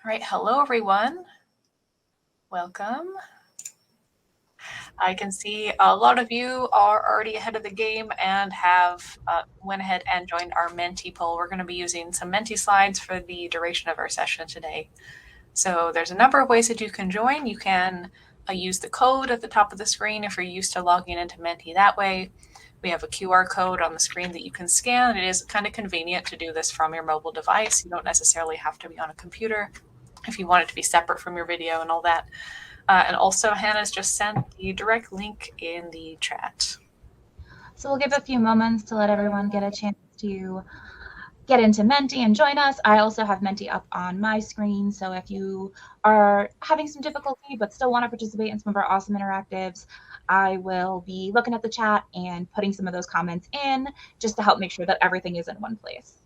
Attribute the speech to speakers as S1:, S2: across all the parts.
S1: All right, hello everyone. Welcome. I can see a lot of you are already ahead of the game and have went ahead and joined our Menti poll. We're going to be using some Menti slides for the duration of our session today. So there's a number of ways that you can join. You can use the code at the top of the screen if you're used to logging into Menti that way. We have a QR code on the screen that you can scan. It is kind of convenient to do this from your mobile device. You don't necessarily have to be on a computer if you want it to be separate from your video and all that. And also Hannah's just sent the direct link in the chat.
S2: So we'll give a few moments to let everyone get a chance to get into Menti and join us. I also have Menti up on my screen, so if you are having some difficulty but still want to participate in some of our awesome interactives, I will be looking at the chat and putting some of those comments in just to help make sure that everything is in one place.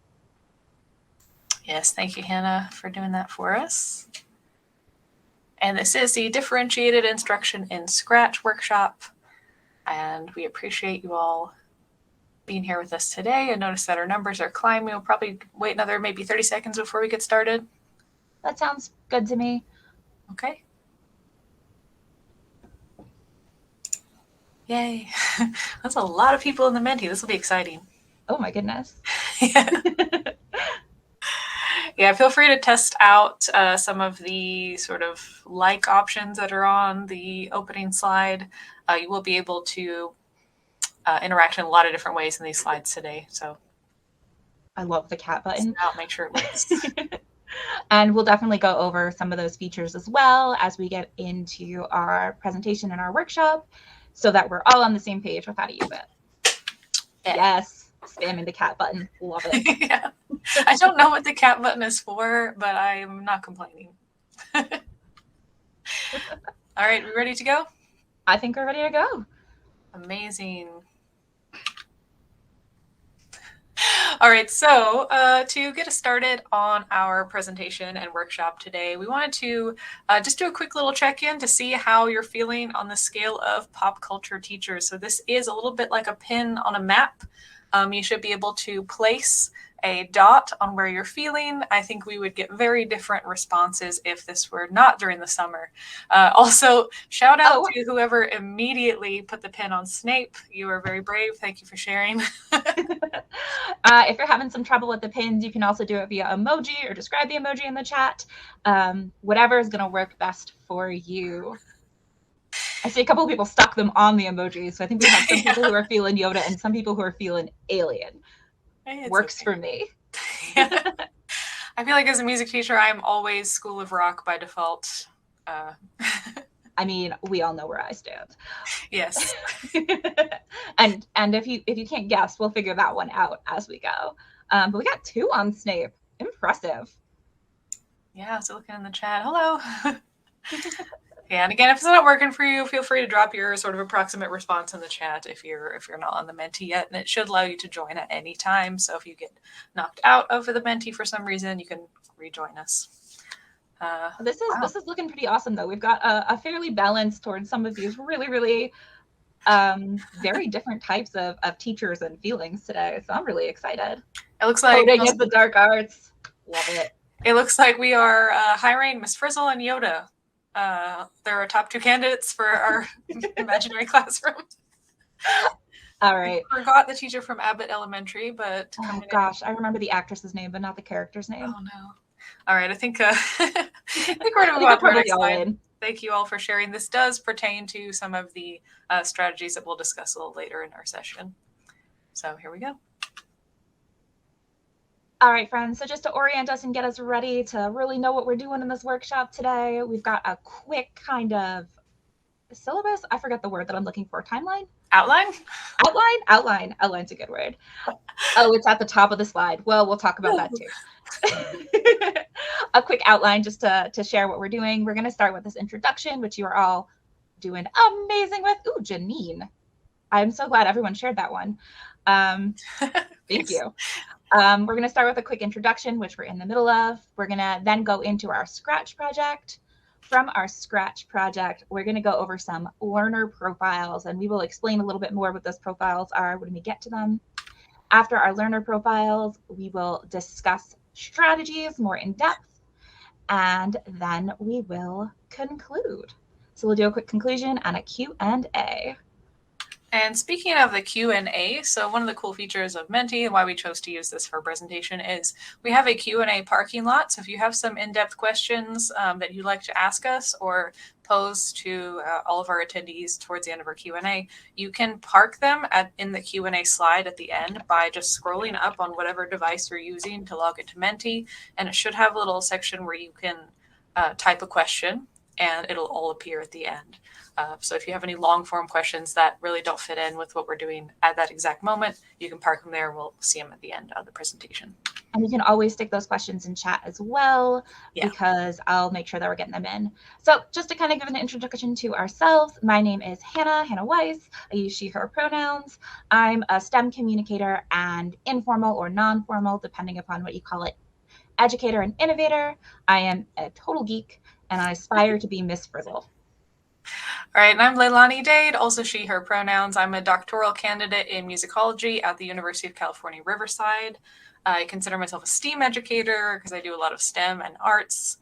S1: Yes, thank you, Hannah, for doing that for us. And this is the Differentiated Instruction in Scratch workshop, and we appreciate you all being here with us today. And notice that our numbers are climbing. We'll probably wait another maybe 30 seconds before we get started.
S2: That sounds good to me.
S1: Okay. Yay. That's a lot of people in the Menti. This will be exciting.
S2: Oh my goodness.
S1: Yeah. Yeah, feel free to test out some of the sort of like options that are on the opening slide. You will be able to interact in a lot of different ways in these slides today. So
S2: I love the cat button.
S1: I'll make sure it works.
S2: And we'll definitely go over some of those features as well as we get into our presentation and our workshop so that we're all on the same page with how to use it. Yeah. Yes, spamming the cat button. Love it.
S1: Yeah. I don't know what the cat button is for, but I'm not complaining. All right, we ready to go?
S2: I think we're ready to go.
S1: Amazing. All right, so to get us started on our presentation and workshop today, we wanted to just do a quick little check-in to see how you're feeling on the scale of pop culture teachers. So this is a little bit like a pin on a map. You should be able to place a dot on where you're feeling. I think we would get very different responses if this were not during the summer. Also, shout out to whoever immediately put the pin on Snape. You are very brave. Thank you for sharing.
S2: If you're having some trouble with the pins, you can also do it via emoji or describe the emoji in the chat. Whatever is going to work best for you. I see a couple of people stuck them on the emojis, so I think we have some people who are feeling Yoda and some people who are feeling Alien. Works for me.
S1: Yeah. I feel like as a music teacher, I'm always School of Rock by default.
S2: I mean, we all know where I stand.
S1: Yes.
S2: and if you can't guess, we'll figure that one out as we go. But we got 2 on Snape. Impressive.
S1: Yeah, so looking in the chat. Hello. Yeah, and again, if it's not working for you, feel free to drop your sort of approximate response in the chat if you're not on the Menti yet, and it should allow you to join at any time. So if you get knocked out of the Menti for some reason, you can rejoin us.
S2: This is looking pretty awesome, though. We've got a fairly balanced towards some of these really very different types of teachers and feelings today. So I'm really excited.
S1: It looks like
S2: coding is the dark arts. Love it.
S1: It looks like we are hiring Miss Frizzle and Yoda. They're our top 2 candidates for our imaginary classroom.
S2: All right.
S1: I forgot the teacher from Abbott Elementary, but
S2: oh gosh, I remember the actress's name, but not the character's name.
S1: Oh no. All right, I think we're gonna move on to our next slide. Thank you all for sharing. This does pertain to some of the strategies that we'll discuss a little later in our session. So here we go.
S2: All right, friends, so just to orient us and get us ready to really know what we're doing in this workshop today, we've got a quick kind of syllabus. I forgot the word that I'm looking for. Timeline?
S1: Outline?
S2: Outline. Outline's a good word. Oh, it's at the top of the slide. Well, we'll talk about that too. A quick outline just to share what we're doing. We're going to start with this introduction, which you are all doing amazing with. Ooh, Janine. I'm so glad everyone shared that one. Thank you. We're going to start with a quick introduction, which we're in the middle of. We're going to then go into our Scratch project. From our Scratch project, we're going to go over some learner profiles, and we will explain a little bit more what those profiles are when we get to them. After our learner profiles, we will discuss strategies more in depth. and then we will conclude. So we'll do a quick conclusion and a Q&A.
S1: And speaking of the Q&A, so one of the cool features of Menti and why we chose to use this for presentation is we have a Q&A parking lot. So if you have some in-depth questions that you'd like to ask us or pose to all of our attendees towards the end of our Q&A, you can park them in the Q&A slide at the end by just scrolling up on whatever device you're using to log into Menti. And it should have a little section where you can type a question and it'll all appear at the end. So if you have any long form questions that really don't fit in with what we're doing at that exact moment, you can park them there. We'll see them at the end of the presentation.
S2: And you can always stick those questions in chat as well, because I'll make sure that we're getting them in. So just to kind of give an introduction to ourselves, my name is Hannah Weiss. I use she, her pronouns. I'm a STEM communicator and informal or non-formal, depending upon what you call it, educator and innovator. I am a total geek, and I aspire to be Miss Frizzle.
S1: All right, and I'm Leilani Dade, also she, her pronouns. I'm a doctoral candidate in musicology at the University of California, Riverside. I consider myself a STEAM educator because I do a lot of STEM and arts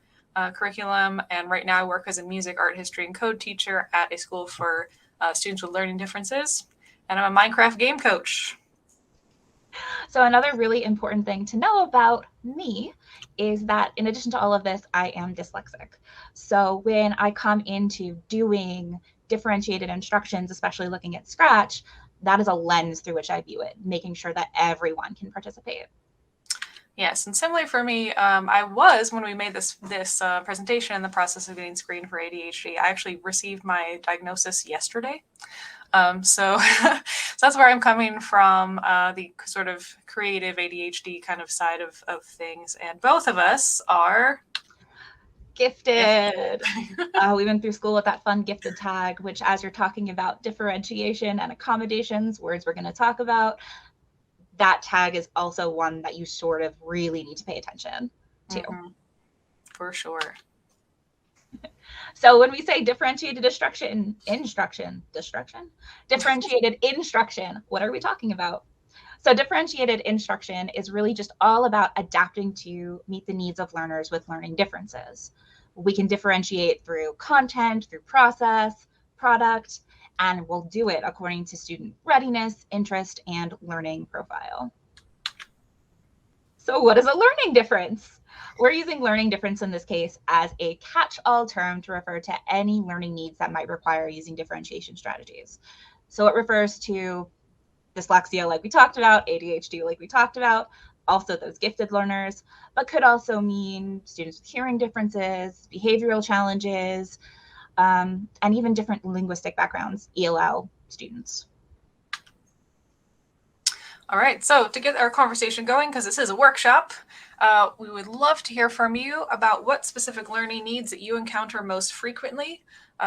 S1: curriculum. And right now I work as a music, art history, and code teacher at a school for students with learning differences. And I'm a Minecraft game coach.
S2: So another really important thing to know about me is that in addition to all of this, I am dyslexic. So when I come into doing differentiated instructions, especially looking at Scratch, that is a lens through which I view it, making sure that everyone can participate.
S1: Yes, and similarly for me, I was, when we made this presentation, in the process of getting screened for ADHD. I actually received my diagnosis yesterday. So that's where I'm coming from, the sort of creative ADHD kind of side of things. And both of us are
S2: gifted. We went through school with that fun gifted tag, which as you're talking about differentiation and accommodations, words we're going to talk about, that tag is also one that you sort of really need to pay attention to.
S1: Mm-hmm. For sure.
S2: So when we say differentiated instruction, differentiated instruction, what are we talking about? So differentiated instruction is really just all about adapting to meet the needs of learners with learning differences. We can differentiate through content, through process, product, and we'll do it according to student readiness, interest, and learning profile. So what is a learning difference? We're using learning difference in this case as a catch-all term to refer to any learning needs that might require using differentiation strategies. So it refers to dyslexia, like we talked about, ADHD, like we talked about, also those gifted learners, but could also mean students with hearing differences, behavioral challenges, and even different linguistic backgrounds, ELL students.
S1: All right, so to get our conversation going, because this is a workshop, we would love to hear from you about what specific learning needs that you encounter most frequently.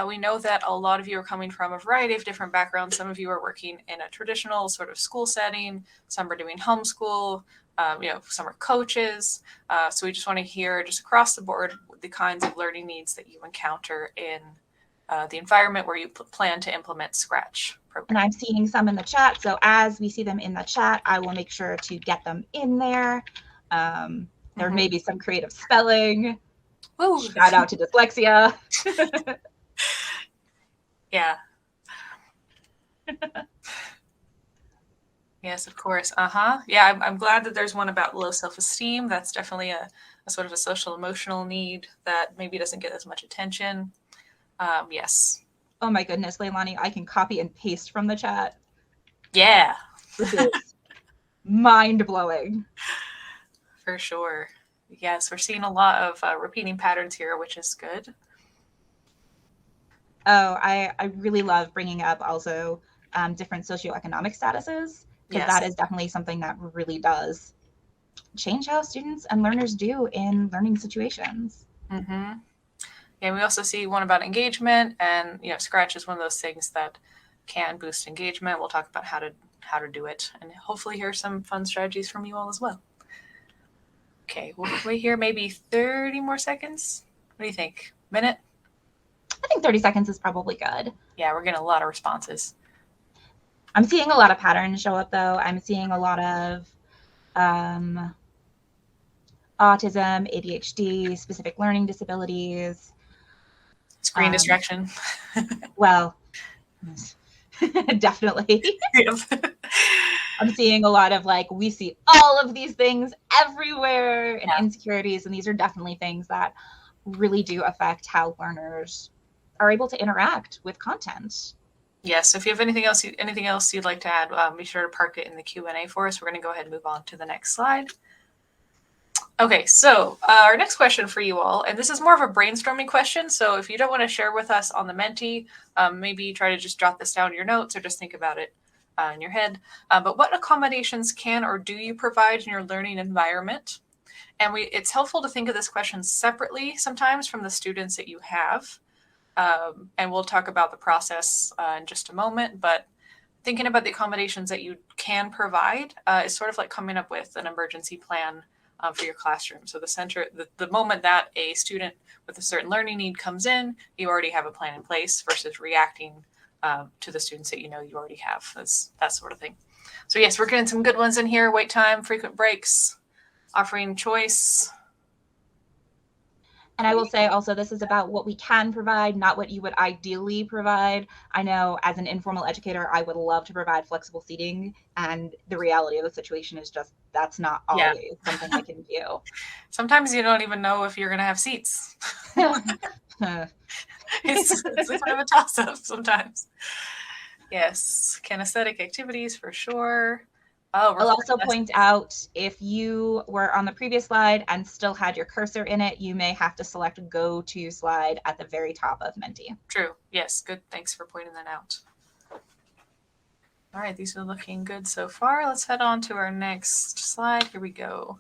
S1: We know that a lot of you are coming from a variety of different backgrounds. Some of you are working in a traditional sort of school setting. Some are doing homeschool. Some are coaches. So we just want to hear just across the board the kinds of learning needs that you encounter in the environment where you plan to implement Scratch program.
S2: And I'm seeing some in the chat. So as we see them in the chat, I will make sure to get them in there. There may be some creative spelling.
S1: Ooh.
S2: Shout out to dyslexia.
S1: Yeah. Yes, of course. Yeah, I'm glad that there's one about low self-esteem. That's definitely a sort of a social emotional need that maybe doesn't get as much attention. Yes.
S2: Oh my goodness, Leilani, I can copy and paste from the chat.
S1: Yeah.
S2: This is mind-blowing.
S1: For sure. Yes, we're seeing a lot of repeating patterns here, which is good.
S2: Oh, I really love bringing up also different socioeconomic statuses, because that is definitely something that really does change how students and learners do in learning situations.
S1: Mm-hmm. Yeah, we also see one about engagement, and Scratch is one of those things that can boost engagement. We'll talk about how to do it, and hopefully hear some fun strategies from you all as well. Okay, we'll wait here maybe 30 more seconds. What do you think? Minute?
S2: I think 30 seconds is probably good.
S1: Yeah, we're getting a lot of responses.
S2: I'm seeing a lot of patterns show up, though. I'm seeing a lot of autism, ADHD, specific learning disabilities.
S1: Screen distraction.
S2: Well, definitely.
S1: Yep.
S2: I'm seeing a lot of like, we see all of these things everywhere and
S1: Yeah.
S2: insecurities. And these are definitely things that really do affect how learners are able to interact with content.
S1: Yes. If you have anything else you'd like to add, be sure to park it in the Q&A for us. We're going to go ahead and move on to the next slide. Okay, so our next question for you all, and this is more of a brainstorming question. So if you don't want to share with us on the Menti, maybe try to just jot this down in your notes or just think about it in your head. But what accommodations can or do you provide in your learning environment? And it's helpful to think of this question separately sometimes from the students that you have. And we'll talk about the process in just a moment. But thinking about the accommodations that you can provide is sort of like coming up with an emergency plan for your classroom. So the moment that a student with a certain learning need comes in, you already have a plan in place versus reacting to the students that you know you already have. That sort of thing. So yes, we're getting some good ones in here. Wait time, frequent breaks, offering choice.
S2: And I will say also, this is about what we can provide, not what you would ideally provide. I know as an informal educator, I would love to provide flexible seating. And the reality of the situation is just, that's not always something I can do.
S1: Sometimes you don't even know if you're going to have seats. It's kind of a toss-up sometimes. Yes, kinesthetic activities for sure.
S2: I'll also point out, if you were on the previous slide and still had your cursor in it, you may have to select go to slide at the very top of Menti.
S1: True. Yes. Good. Thanks for pointing that out. All right. These are looking good so far. Let's head on to our next slide. Here we go.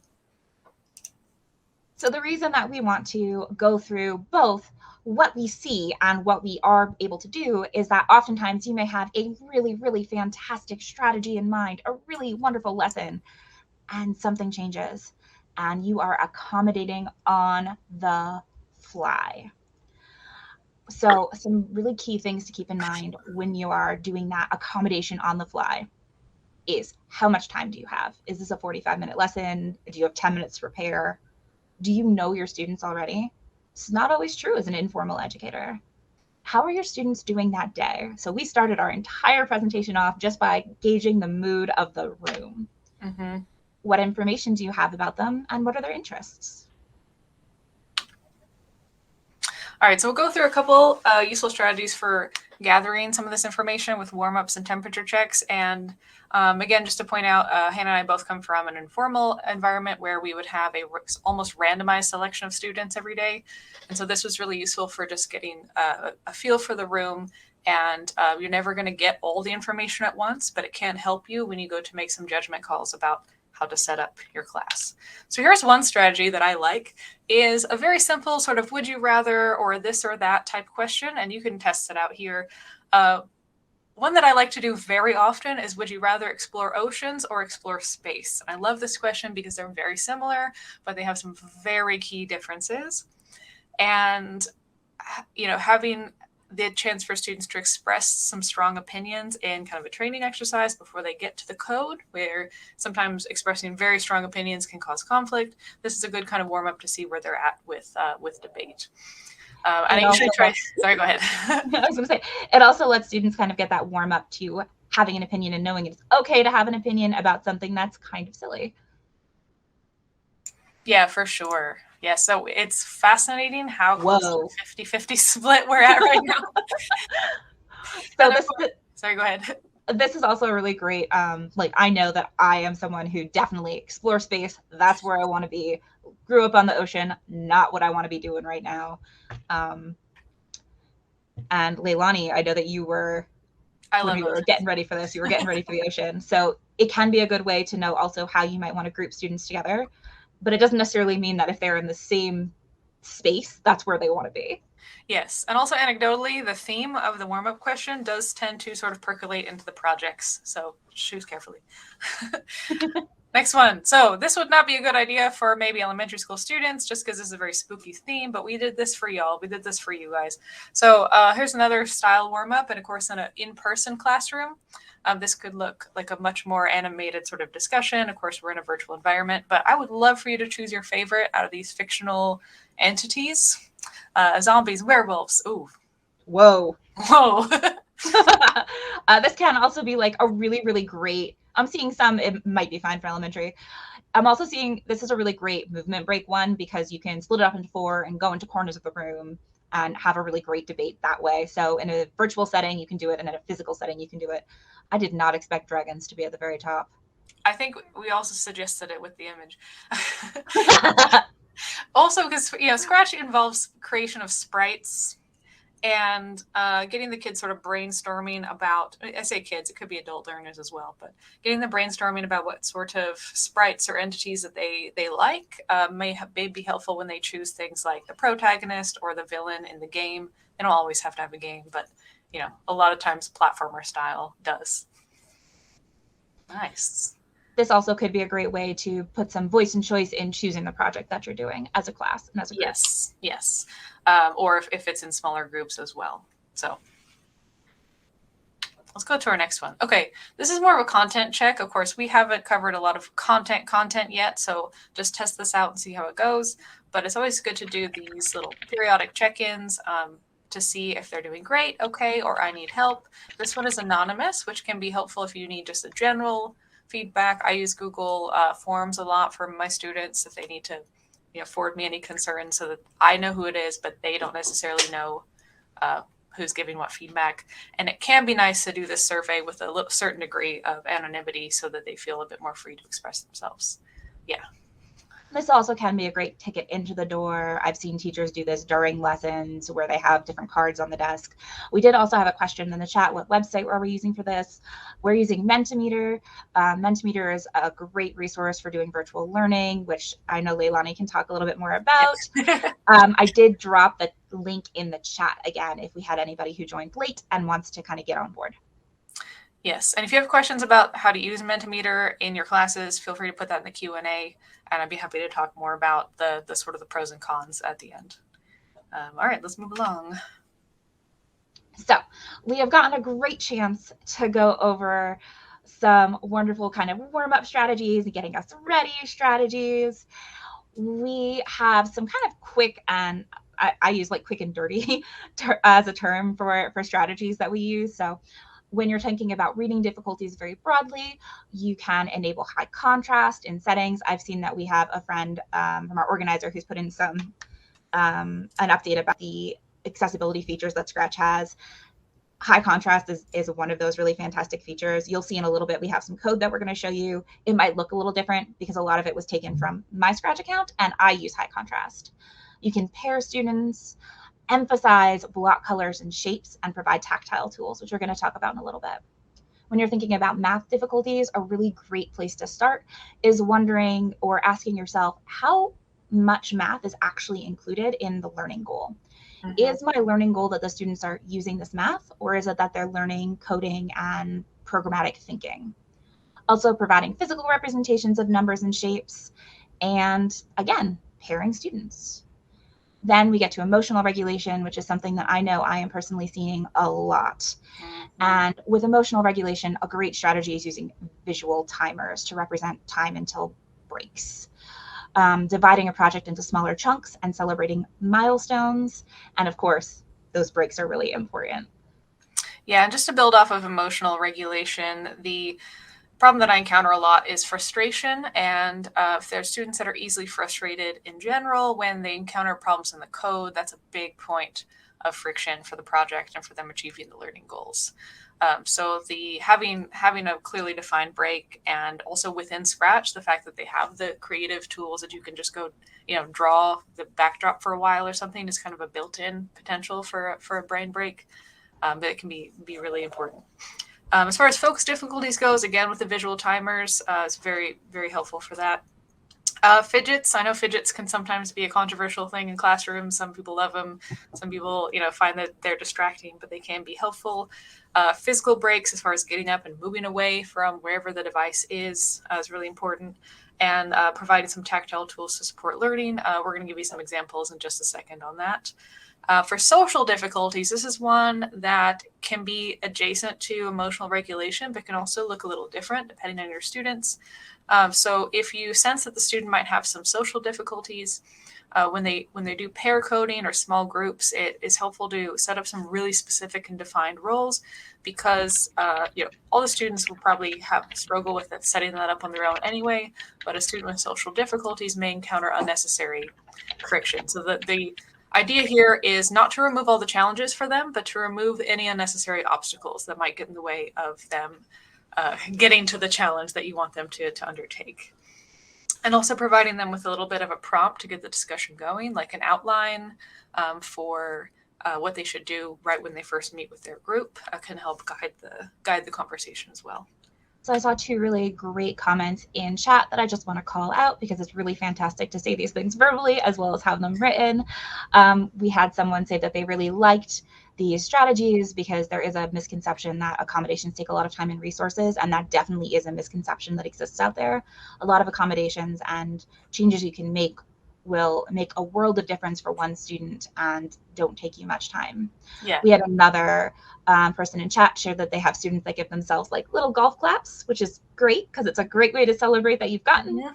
S2: So the reason that we want to go through both what we see and what we are able to do is that oftentimes you may have a really, really fantastic strategy in mind, a really wonderful lesson, and something changes and you are accommodating on the fly. So some really key things to keep in mind when you are doing that accommodation on the fly is, how much time do you have? Is this a 45-minute lesson? Do you have 10 minutes to prepare? Do you know your students already? It's not always true as an informal educator. How are your students doing that day? So we started our entire presentation off just by gauging the mood of the room.
S1: Mm-hmm.
S2: What information do you have about them, and what are their interests?
S1: All right, so we'll go through a couple useful strategies for gathering some of this information with warm-ups and temperature checks. And again, just to point out, Hannah and I both come from an informal environment where we would have a almost randomized selection of students every day. And so this was really useful for just getting a feel for the room. And you're never going to get all the information at once, but it can help you when you go to make some judgment calls about how to set up your class. So here's one strategy that I like, is a very simple sort of would you rather or this or that type question, and you can test it out here. One that I like to do very often is, would you rather explore oceans or explore space? And I love this question because they're very similar, but they have some very key differences. And, you know, having the chance for students to express some strong opinions in kind of a training exercise before they get to the code, where sometimes expressing very strong opinions can cause conflict. This is a good kind of warm up to see where they're at with debate. And I usually try. Sorry, go ahead.
S2: I was going to say, it also lets students kind of get that warm up to having an opinion and knowing it's okay to have an opinion about something that's kind of silly.
S1: Yeah, for sure. Yeah, so it's fascinating how close to 50-50 split we're at right now. Sorry, go ahead.
S2: This is also a really great, like, I know that I am someone who definitely explores space. That's where I want to be. Grew up on the ocean, not what I want to be doing right now. And Leilani, I know that you were, when we were getting ready for this, you were getting ready for the ocean. So it can be a good way to know also how you might want to group students together. But it doesn't necessarily mean that if they're in the same space, that's where they want to be.
S1: Yes. And also anecdotally, the theme of the warm-up question does tend to sort of percolate into the projects. So choose carefully. Next one. So this would not be a good idea for maybe elementary school students just because this is a very spooky theme, but we did this for y'all. We did this for you guys. So here's another style warm-up, and of course in an in-person classroom. This could look like a much more animated sort of discussion. Of course, we're in a virtual environment, but I would love for you to choose your favorite out of these fictional entities. Zombies, werewolves. Ooh.
S2: Whoa.
S1: Whoa.
S2: This can also be like a really, really great, I'm seeing some, it might be fine for elementary. I'm also seeing this is a really great movement break one because you can split it up into 4 and go into corners of the room and have a really great debate that way. So in a virtual setting, you can do it, and in a physical setting, you can do it. I did not expect dragons to be at the very top.
S1: I think we also suggested it with the image. Also, because Scratch involves creation of sprites and getting the kids sort of brainstorming about, I say kids, it could be adult learners as well, but getting them brainstorming about what sort of sprites or entities that they like may be helpful when they choose things like the protagonist or the villain in the game. They don't always have to have a game, but a lot of times platformer style does. Nice.
S2: This also could be a great way to put some voice and choice in choosing the project that you're doing as a class and as a group.
S1: Yes. Or if it's in smaller groups as well. So let's go to our next one. Okay, this is more of a content check. Of course, we haven't covered a lot of content yet, so just test this out and see how it goes. But it's always good to do these little periodic check-ins to see if they're doing great, okay, or I need help. This one is anonymous, which can be helpful if you need just a general feedback. I use Google Forms a lot for my students if they need to forward me any concerns so that I know who it is, but they don't necessarily know who's giving what feedback. And it can be nice to do this survey with a certain degree of anonymity so that they feel a bit more free to express themselves. Yeah.
S2: This also can be a great ticket into the door. I've seen teachers do this during lessons where they have different cards on the desk. We did also have a question in the chat. What website were we using for this? We're using Mentimeter. Mentimeter is a great resource for doing virtual learning, which I know Leilani can talk a little bit more about. Yes. I did drop the link in the chat again if we had anybody who joined late and wants to kind of get on board.
S1: Yes, and if you have questions about how to use Mentimeter in your classes, feel free to put that in the Q&A, and I'd be happy to talk more about the sort of the pros and cons at the end. All right, let's move along.
S2: So we have gotten a great chance to go over some wonderful kind of warm-up strategies and getting us ready strategies. We have some kind of quick, and I use like quick and dirty as a term for strategies that we use. So when you're thinking about reading difficulties very broadly, you can enable high contrast in settings. I've seen that we have a friend from our organizer who's put in some an update about the accessibility features that Scratch has. High contrast is one of those really fantastic features. You'll see in a little bit, we have some code that we're going to show you. It might look a little different because a lot of it was taken from my Scratch account, and I use high contrast. You can pair students, emphasize block colors and shapes, and provide tactile tools, which we're going to talk about in a little bit. When you're thinking about math difficulties, a really great place to start is wondering or asking yourself how much math is actually included in the learning goal. Mm-hmm. Is my learning goal that the students are using this math, or is it that they're learning coding and programmatic thinking? Also providing physical representations of numbers and shapes, and again, pairing students. Then we get to emotional regulation, which is something that I know I am personally seeing a lot. Mm-hmm. And with emotional regulation, a great strategy is using visual timers to represent time until breaks. Dividing a project into smaller chunks and celebrating milestones. And of course, those breaks are really important.
S1: Yeah, and just to build off of emotional regulation, the problem that I encounter a lot is frustration. And if there are students that are easily frustrated in general, when they encounter problems in the code, that's a big point of friction for the project and for them achieving the learning goals. So the having a clearly defined break, and also within Scratch, the fact that they have the creative tools that you can just go, draw the backdrop for a while or something is kind of a built-in potential for a brain break. But it can be really important. As far as focus difficulties goes, again, with the visual timers, it's very, very helpful for that. Fidgets. I know fidgets can sometimes be a controversial thing in classrooms. Some people love them. Some people, find that they're distracting, but they can be helpful. Physical breaks, as far as getting up and moving away from wherever the device is really important. And providing some tactile tools to support learning. We're going to give you some examples in just a second on that. For social difficulties, this is one that can be adjacent to emotional regulation, but can also look a little different depending on your students. So if you sense that the student might have some social difficulties, when they do pair coding or small groups, it is helpful to set up some really specific and defined roles, because all the students will probably struggle with setting that up on their own anyway. But a student with social difficulties may encounter unnecessary friction. So the idea here is not to remove all the challenges for them, but to remove any unnecessary obstacles that might get in the way of them getting to the challenge that you want them to undertake. And also providing them with a little bit of a prompt to get the discussion going, like an outline for what they should do right when they first meet with their group, can help guide the conversation as well.
S2: So I saw 2 really great comments in chat that I just want to call out, because it's really fantastic to say these things verbally as well as have them written. We had someone say that they really liked these strategies because there is a misconception that accommodations take a lot of time and resources, and that definitely is a misconception that exists out there. A lot of accommodations and changes you can make will make a world of difference for one student and don't take you much time.
S1: Yeah.
S2: We had another person in chat share that they have students that give themselves like little golf claps, which is great because it's a great way to celebrate that you've gotten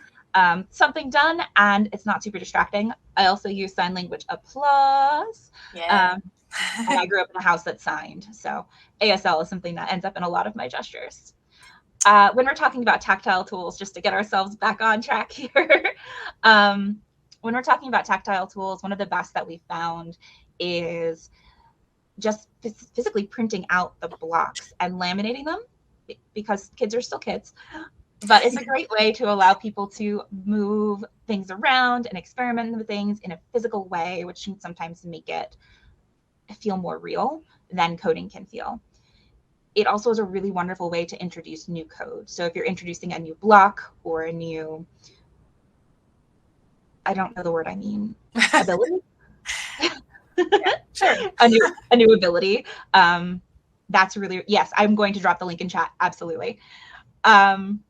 S2: something done and it's not super distracting. I also use sign language applause.
S1: Yeah.
S2: And I grew up in a house that signed, so ASL is something that ends up in a lot of my gestures. When we're talking about tactile tools, just to get ourselves back on track here, when we're talking about tactile tools, one of the best that we found is just physically printing out the blocks and laminating them, because kids are still kids. But it's a great way to allow people to move things around and experiment with things in a physical way, which can sometimes make it feel more real than coding can feel. It also is a really wonderful way to introduce new code. So if you're introducing a new block or a new, I don't know the word I mean, ability?
S1: Yeah, sure.
S2: a new ability. That's really, yes, I'm going to drop the link in chat. Absolutely. And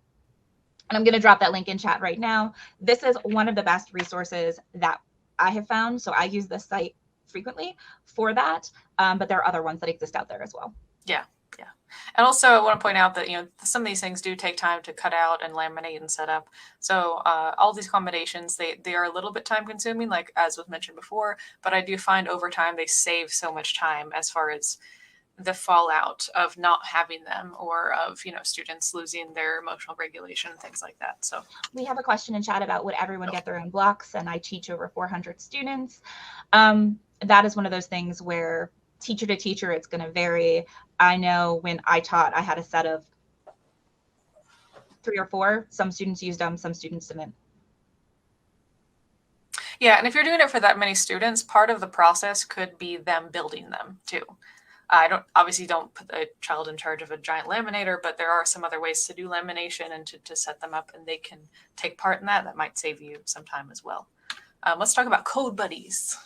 S2: I'm going to drop that link in chat right now. This is one of the best resources that I have found. So I use this site frequently for that. But there are other ones that exist out there as well.
S1: Yeah. Yeah. And also I want to point out that, some of these things do take time to cut out and laminate and set up. So all these accommodations, they are a little bit time consuming, like as was mentioned before, but I do find over time they save so much time as far as the fallout of not having them, or of, students losing their emotional regulation, things like that. So
S2: we have a question in chat about would everyone get their own blocks, and I teach over 400 students. That is one of those things where teacher to teacher, it's going to vary. I know when I taught, I had a set of 3 or 4. Some students used them, some students didn't.
S1: Yeah, and if you're doing it for that many students, part of the process could be them building them too. I don't put a child in charge of a giant laminator, but there are some other ways to do lamination and to set them up, and they can take part in that. That might save you some time as well. Let's talk about code buddies.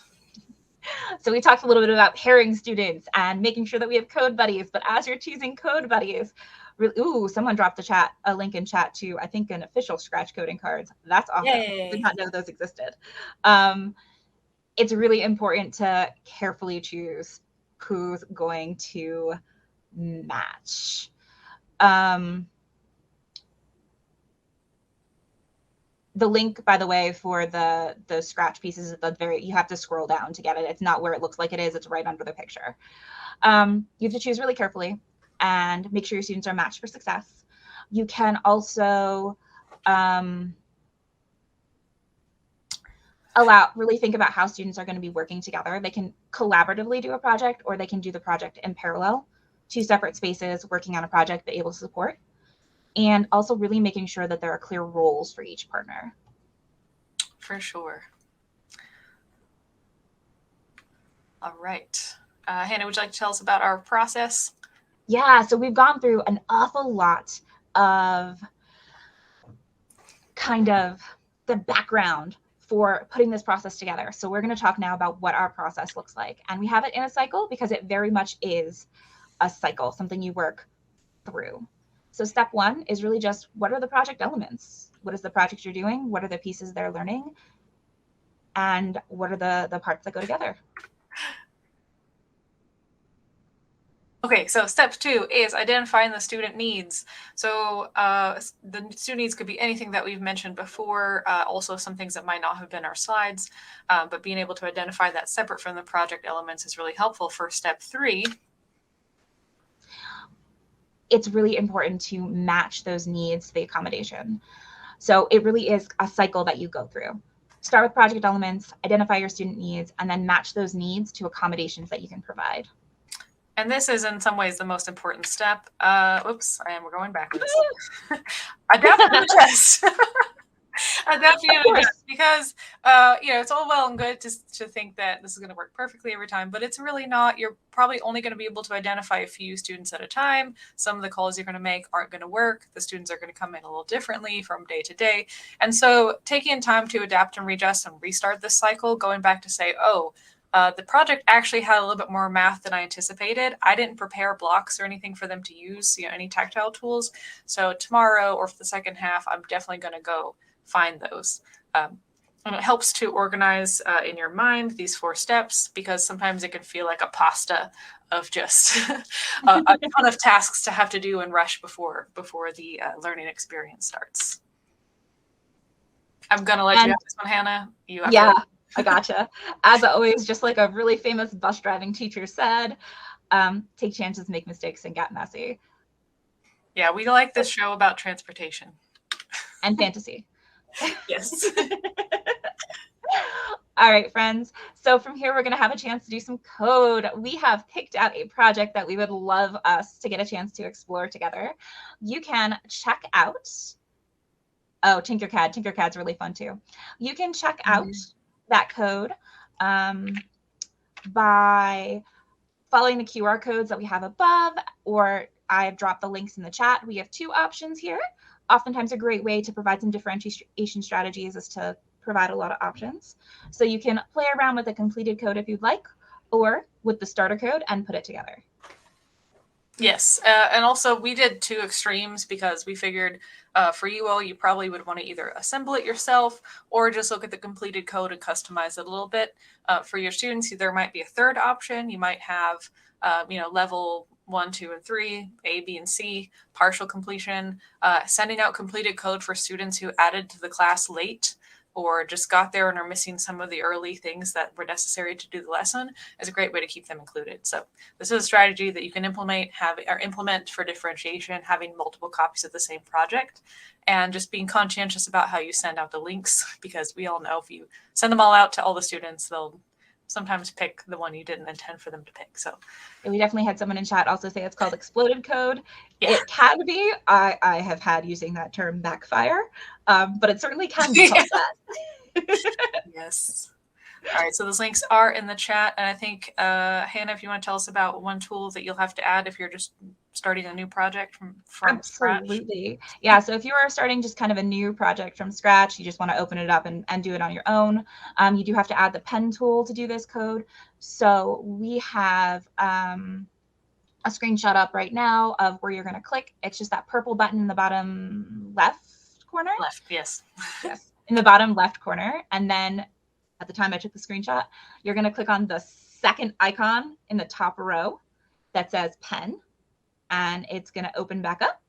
S2: So we talked a little bit about pairing students and making sure that we have code buddies, but as you're choosing code buddies, someone dropped a link in chat to, I think, an official Scratch coding cards. That's awesome.
S1: Yay.
S2: Did not know those existed. It's really important to carefully choose who's going to match. The link, by the way, for the Scratch pieces at the you have to scroll down to get it. It's not where it looks like it is. It's right under the picture. You have to choose really carefully and make sure your students are matched for success. You can also really think about how students are going to be working together. They can collaboratively do a project, or they can do the project in parallel, 2 separate spaces working on a project but able to support. And also really making sure that there are clear roles for each partner.
S1: For sure. All right. Hannah, would you like to tell us about our process?
S2: Yeah, so we've gone through an awful lot of kind of the background for putting this process together. So we're going to talk now about what our process looks like. And we have it in a cycle because it very much is a cycle, something you work through. So step one is really just, what are the project elements? What is the project you're doing? What are the pieces they're learning? And what are the parts that go together?
S1: Okay, so step two is identifying the student needs. So the student needs could be anything that we've mentioned before, also some things that might not have been our slides, but being able to identify that separate from the project elements is really helpful for step three.
S2: It's really important to match those needs to the accommodation. So it really is a cycle that you go through. Start with project elements, identify your student needs, and then match those needs to accommodations that you can provide.
S1: And this is in some ways the most important step. Oops, and we're going backwards. Adapt and adjust. Adapt and adjust, because it's all well and good to think that this is going to work perfectly every time, but it's really not. You're probably only going to be able to identify a few students at a time. Some of the calls you're going to make aren't going to work. The students are going to come in a little differently from day to day. And so taking time to adapt and readjust and restart this cycle, going back to say, the project actually had a little bit more math than I anticipated. I didn't prepare blocks or anything for them to use, any tactile tools. So tomorrow or for the second half, I'm definitely going to go find those. And it helps to organize in your mind these 4 steps, because sometimes it can feel like a pasta of just a ton of tasks to have to do and rush before the learning experience starts. I'm going to let you have this one, Hannah.
S2: I gotcha. As always, just like a really famous bus driving teacher said, take chances, make mistakes, and get messy.
S1: Yeah, we like this show about transportation.
S2: And fantasy.
S1: Yes.
S2: All right, friends. So from here, we're going to have a chance to do some code. We have picked out a project that we would love us to get a chance to explore together. You can check out, Tinkercad. Tinkercad's really fun too. You can check out that code by following the QR codes that we have above, or I've dropped the links in the chat. We have 2 options here. Oftentimes a great way to provide some differentiation strategies is to provide a lot of options. So you can play around with the completed code if you'd like, or with the starter code and put it together.
S1: Yes, and also we did 2 extremes because we figured for you all, you probably would want to either assemble it yourself or just look at the completed code and customize it a little bit. For your students, there might be a third option. You might have, level 1, 2, and 3, A, B, and C, partial completion, sending out completed code for students who added to the class late or just got there and are missing some of the early things that were necessary to do the lesson is a great way to keep them included. So this is a strategy that you can implement for differentiation, having multiple copies of the same project, and just being conscientious about how you send out the links, because we all know if you send them all out to all the students, they'll sometimes pick the one you didn't intend for them to pick. So
S2: we definitely had someone in chat also say it's called exploded code.
S1: Yeah.
S2: It can be. I have had using that term backfire, but it certainly can be called that.
S1: Yes. All right, so those links are in the chat, and I think Hannah, if you want to tell us about one tool that you'll have to add if you're just starting a new project from scratch.
S2: Absolutely. Yeah, so if you are starting just kind of a new project from scratch, you just want to open it up and do it on your own, you do have to add the pen tool to do this code. So we have a screenshot up right now of where you're going to click. It's just that purple button in the bottom left corner.
S1: Left, yes.
S2: Yes, in the bottom left corner. And then at the time I took the screenshot, you're going to click on the second icon in the top row that says pen, and it's going to open back up.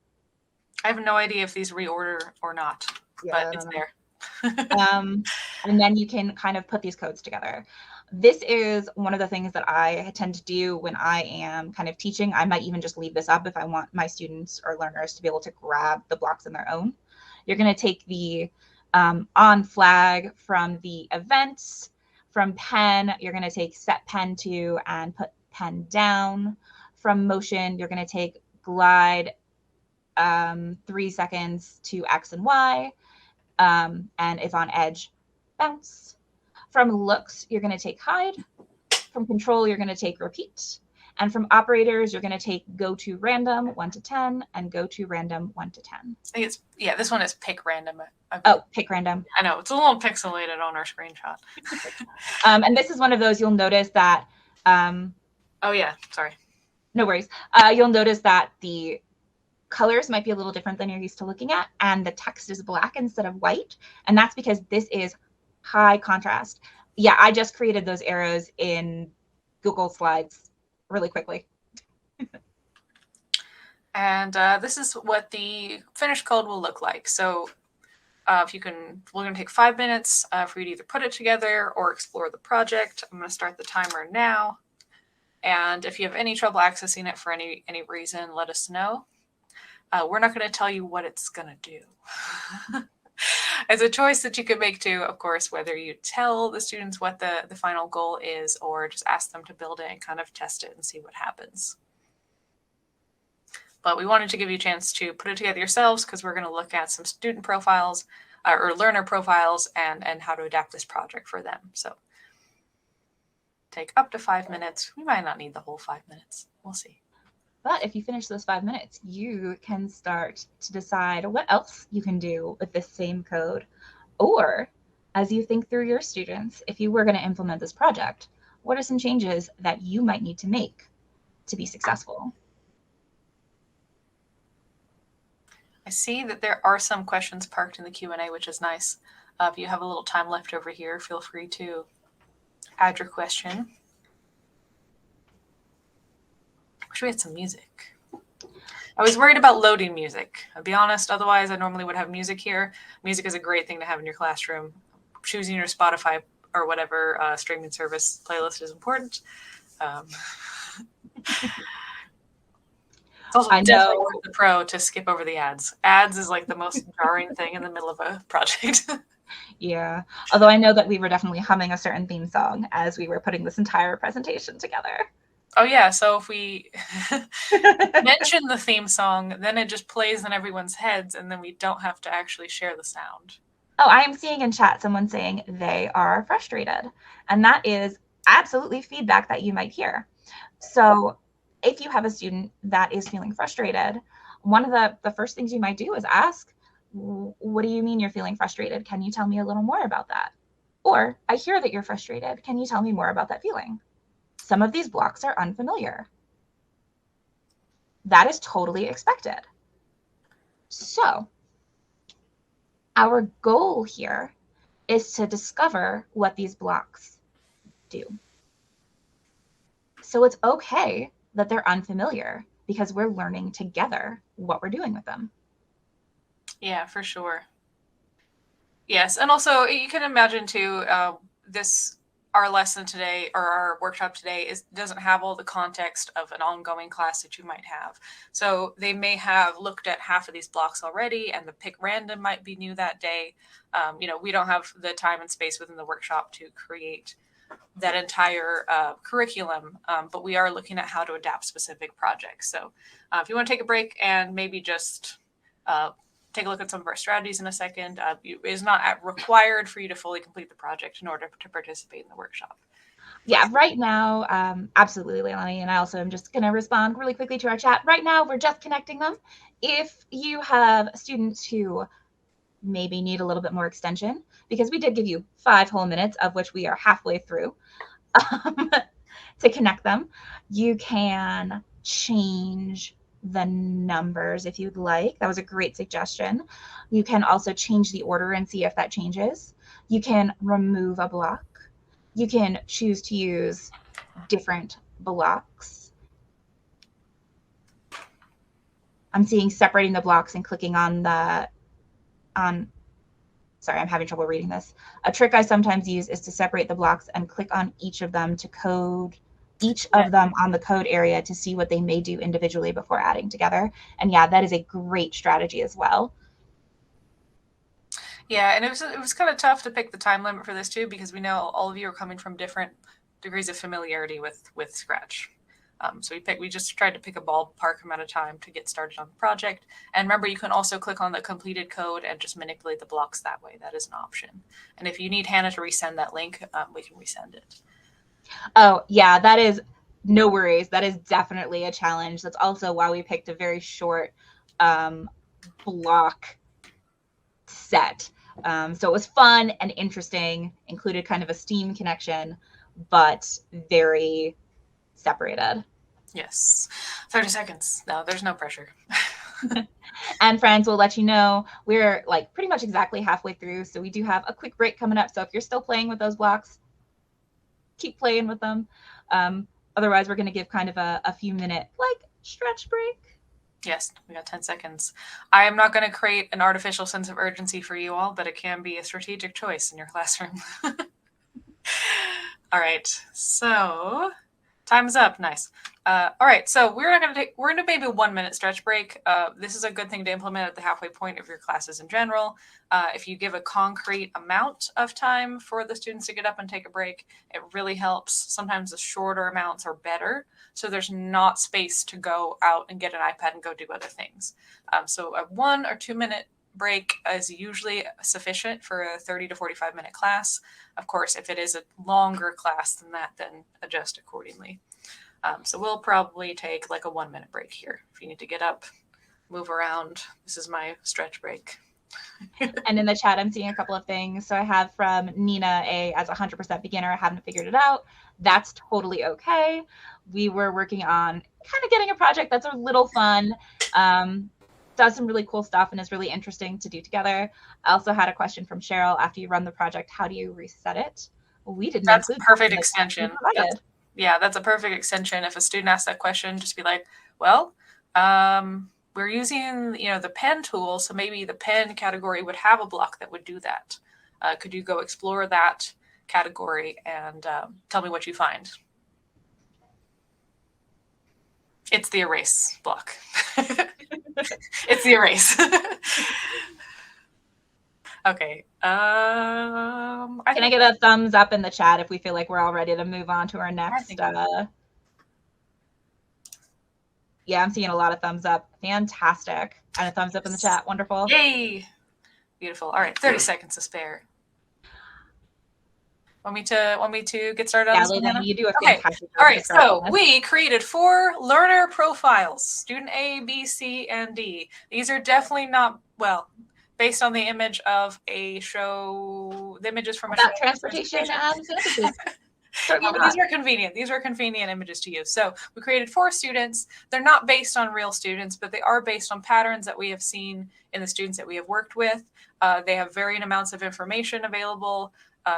S1: I have no idea if these reorder or not, but it's there.
S2: And then you can kind of put these codes together. This is one of the things that I tend to do when I am kind of teaching. I might even just leave this up if I want my students or learners to be able to grab the blocks on their own. You're going to take the on flag from the events. From pen, you're going to take set pen to and put pen down. From motion, you're going to take glide 3 seconds to X and Y. And if on edge, bounce. From looks, you're going to take hide. From control, you're going to take repeat. And from operators, you're going to take go to random 1 to 10 and go to random 1 to 10.
S1: I think it's, yeah, this one is pick random.
S2: Oh, pick random.
S1: I know, it's a little pixelated on our screenshot.
S2: And this is one of those you'll notice that.
S1: Oh, yeah, sorry.
S2: No worries. You'll notice that the colors might be a little different than you're used to looking at, and the text is black instead of white. And that's because this is high contrast. Yeah, I just created those arrows in Google Slides really quickly.
S1: And this is what the finished code will look like. So if you can, we're going to take 5 minutes for you to either put it together or explore the project. I'm going to start the timer now. And if you have any trouble accessing it for any reason, let us know. We're not going to tell you what it's going to do. It's a choice that you can make too, of course, whether you tell the students what the final goal is or just ask them to build it and kind of test it and see what happens. But we wanted to give you a chance to put it together yourselves because we're going to look at some student profiles or learner profiles and how to adapt this project for them. So take up to 5 minutes. We might not need the whole 5 minutes. We'll see.
S2: But if you finish those 5 minutes, you can start to decide what else you can do with this same code. Or as you think through your students, if you were going to implement this project, what are some changes that you might need to make to be successful?
S1: I see that there are some questions parked in the Q&A, which is nice. If you have a little time left over here, feel free to add your question. Wish we had some music. I was worried about loading music. I'll be honest, otherwise I normally would have music here. Music is a great thing to have in your classroom. Choosing your Spotify or whatever streaming service playlist is important. It's also definitely worth the pro to skip over the ads. Ads is like the most jarring thing in the middle of a project.
S2: Yeah, although I know that we were definitely humming a certain theme song as we were putting this entire presentation together.
S1: Oh yeah, so if we mention the theme song, then it just plays in everyone's heads and then we don't have to actually share the sound.
S2: Oh, I am seeing in chat someone saying they are frustrated. And that is absolutely feedback that you might hear. So if you have a student that is feeling frustrated, one of the first things you might do is ask, what do you mean you're feeling frustrated? Can you tell me a little more about that? Or, I hear that you're frustrated. Can you tell me more about that feeling? Some of these blocks are unfamiliar. That is totally expected. So, our goal here is to discover what these blocks do. So it's okay that they're unfamiliar because we're learning together what we're doing with them.
S1: Yeah, for sure. Yes, and also you can imagine too, our lesson today or our workshop today doesn't have all the context of an ongoing class that you might have. So they may have looked at half of these blocks already and the pick random might be new that day. We don't have the time and space within the workshop to create that entire curriculum, but we are looking at how to adapt specific projects. So if you want to take a break and maybe just take a look at some of our strategies in a second. It is not required for you to fully complete the project in order to participate in the workshop.
S2: Yeah, right now, absolutely, Leilani. And I also am just going to respond really quickly to our chat. Right now, we're just connecting them. If you have students who maybe need a little bit more extension, because we did give you 5 whole minutes, of which we are halfway through, to connect them, you can change the numbers if you'd like. That was a great suggestion. You can also change the order and see if that changes. You can remove a block. You can choose to use different blocks. I'm seeing separating the blocks and clicking on sorry, I'm having trouble reading this. A trick I sometimes use is to separate the blocks and click on each of them to code each of them on the code area to see what they may do individually before adding together. And yeah, that is a great strategy as well.
S1: Yeah, and it was kind of tough to pick the time limit for this too, because we know all of you are coming from different degrees of familiarity with Scratch. So we just tried to pick a ballpark amount of time to get started on the project. And remember, you can also click on the completed code and just manipulate the blocks that way. That is an option. And if you need Hannah to resend that link, we can resend it.
S2: Oh, yeah, that is No worries. That is definitely a challenge. That's also why we picked a very short block set. So it was fun and interesting, included kind of a STEAM connection, but very separated.
S1: Yes. 30 seconds. No, there's no pressure.
S2: And friends, we'll let you know we're like pretty much exactly halfway through. So we do have a quick break coming up. So if you're still playing with those blocks, keep playing with them. Otherwise, we're going to give kind of a few minute like stretch break.
S1: Yes, we got 10 seconds. I am not going to create an artificial sense of urgency for you all, but it can be a strategic choice in your classroom. All right, so time is up. Nice. All right, so we're gonna maybe a 1 minute stretch break. This is a good thing to implement at the halfway point of your classes in general. If you give a concrete amount of time for the students to get up and take a break, it really helps. Sometimes the shorter amounts are better, so there's not space to go out and get an iPad and go do other things. So a 1 or 2 minute break is usually sufficient for a 30 to 45 minute class. Of course, if it is a longer class than that, then adjust accordingly. So we'll probably take like a 1 minute break here. If you need to get up, move around, this is my stretch break.
S2: And in the chat, I'm seeing a couple of things. So I have from Nina as 100% beginner, I haven't figured it out. That's totally okay. We were working on kind of getting a project that's a little fun, does some really cool stuff, and is really interesting to do together. I also had a question from Cheryl. After you run the project, how do you reset it? We didn't
S1: That's a
S2: include
S1: perfect extension. That's a perfect extension. If a student asks that question, just be like, well, we're using, the pen tool, so maybe the pen category would have a block that would do that. Could you go explore that category and tell me what you find? It's the erase block. It's the erase. Okay.
S2: Can I get a thumbs up in the chat if we feel like we're all ready to move on to our next? Yeah, I'm seeing a lot of thumbs up. Fantastic. And a thumbs up in the chat. Wonderful.
S1: Yay. Beautiful. All right, 30 seconds to spare. Want me to get started on this?
S2: Yeah, you do a fantastic job.
S1: All right, so we created 4 learner profiles, student A, B, C, and D. These are definitely not, based on the image of a show, the images from a show.
S2: Transportation and services.
S1: These are convenient. These are convenient images to use. So we created 4 students. They're not based on real students, but they are based on patterns that we have seen in the students that we have worked with. They have varying amounts of information available.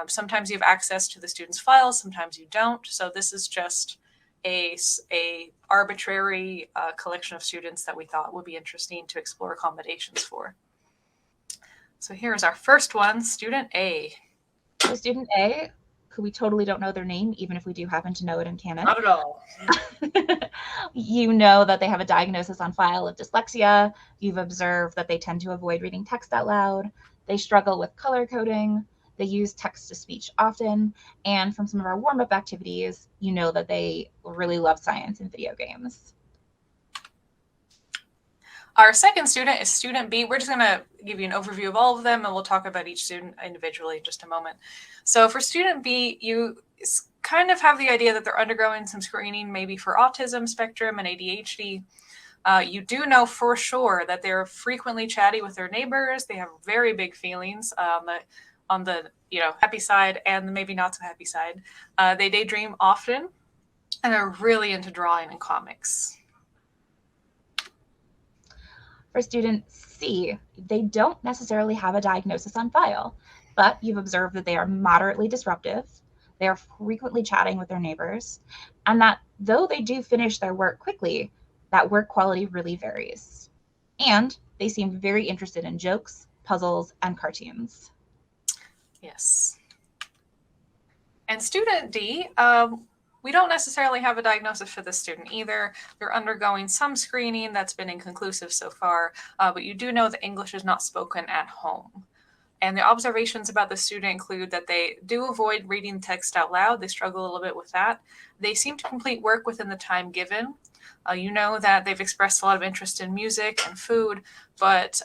S1: Sometimes you have access to the student's files, sometimes you don't. So this is just a arbitrary collection of students that we thought would be interesting to explore accommodations for. So here's our first one, student A.
S2: So student A, who we totally don't know their name, even if we do happen to know it in canon.
S1: Not at all.
S2: You know that they have a diagnosis on file of dyslexia. You've observed that they tend to avoid reading text out loud. They struggle with color coding. They use text-to-speech often. And from some of our warm-up activities, you know that they really love science and video games.
S1: Our second student is student B. We're just going to give you an overview of all of them, and we'll talk about each student individually in just a moment. So for student B, you kind of have the idea that they're undergoing some screening, maybe for autism spectrum and ADHD. You do know for sure that they're frequently chatty with their neighbors. They have very big feelings on the happy side and the maybe not so happy side. They daydream often, and they're really into drawing and comics.
S2: For student C, they don't necessarily have a diagnosis on file, but you've observed that they are moderately disruptive. They are frequently chatting with their neighbors, and that though they do finish their work quickly, that work quality really varies. And they seem very interested in jokes, puzzles, and cartoons.
S1: Yes. And student D, we don't necessarily have a diagnosis for this student either. They're undergoing some screening that's been inconclusive so far, but you do know that English is not spoken at home. And the observations about the student include that they do avoid reading text out loud. They struggle a little bit with that. They seem to complete work within the time given. You know that they've expressed a lot of interest in music and food, but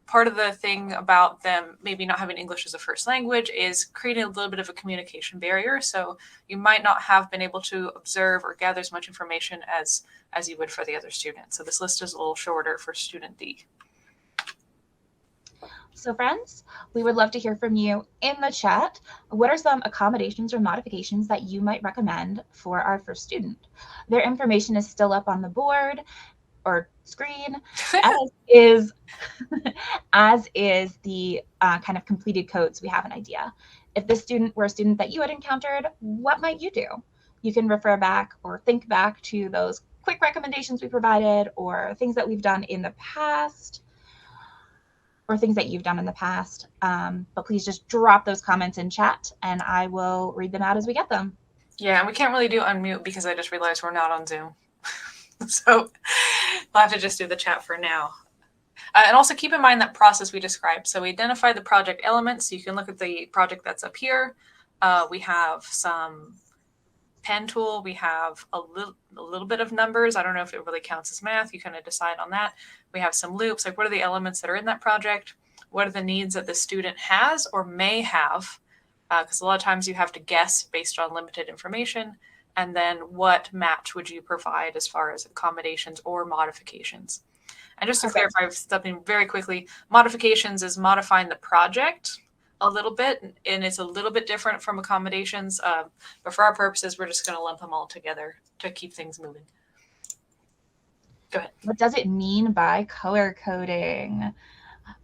S1: part of the thing about them maybe not having English as a first language is creating a little bit of a communication barrier. So you might not have been able to observe or gather as much information as you would for the other students. So this list is a little shorter for student D.
S2: So friends, we would love to hear from you in the chat. What are some accommodations or modifications that you might recommend for our first student? Their information is still up on the board or screen, as is the kind of completed code, so we have an idea. If this student were a student that you had encountered, what might you do? You can refer back or think back to those quick recommendations we provided, or things that we've done in the past, or things that you've done in the past. But please just drop those comments in chat and I will read them out as we get them.
S1: Yeah, and we can't really do unmute because I just realized we're not on Zoom. So we'll have to just do the chat for now. And also keep in mind that process we described. So we identify the project elements. So you can look at the project that's up here. We have some pen tool. We have a little bit of numbers. I don't know if it really counts as math. You kind of decide on that. We have some loops. Like, what are the elements that are in that project? What are the needs that the student has or may have? Because a lot of times you have to guess based on limited information. And then what match would you provide as far as accommodations or modifications? And just to clarify something very quickly, modifications is modifying the project a little bit, and it's a little bit different from accommodations. But for our purposes, we're just going to lump them all together to keep things moving. Go ahead.
S2: What does it mean by color coding?